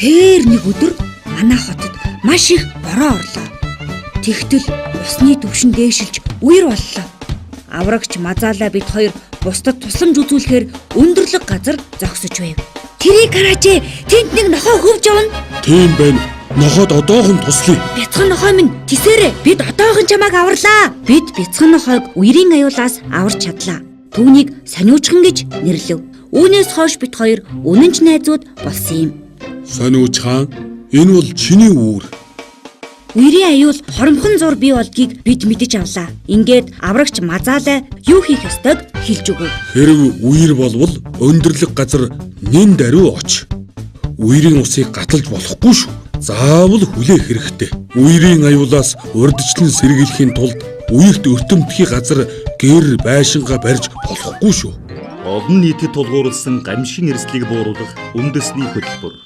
Тэр нэг өдөр манай хотод маш их бороо орлоо. Тэгтэл усны түвшин дээшилж үер боллоо. Аврагч Мазаалаа бид хоёр бусдад тусламж үзүүлэхээр өндөрлөг газар зогсож байв. Тэрийг хараач ээ. Тэнд нэг нохой хөвж явна. Тийм байна. Нохойд одоохон туслая. Бяцхан нохой минь тисээрээ. Бид одоохон чамайг аварлаа. Бид бяцхан нохойг үерийн аюулаас аварч чадлаа. Түүнийг Сониучхан гэж нэрлэв. Үүнээс хойш бид хоёр үнэнч найзууд болсон юм. Сониучхан, энэ бол чиний үүр. Үерийн аюул хоромхон зур бий болдгийг бид мэдэж авлаа. Ингээд аврагч Мазаалаа юу хийх ёстойг хэлж өгөв. Хэрв үер болвол өндөрлөг газар нэн даруй оч. Үерийн усыг гаталж болохгүй шүү. Заавал хүлээх хэрэгтэй. Үерийн аюулаас урдчлан сэргийлэхийн тулд үерт өртөмтгий газар гэр байшингаа барьж болохгүй шүү. Олон нийтэд тулгуурласан гамшигын эрсдлийг бууруулах үндэсний хөтөлбөр.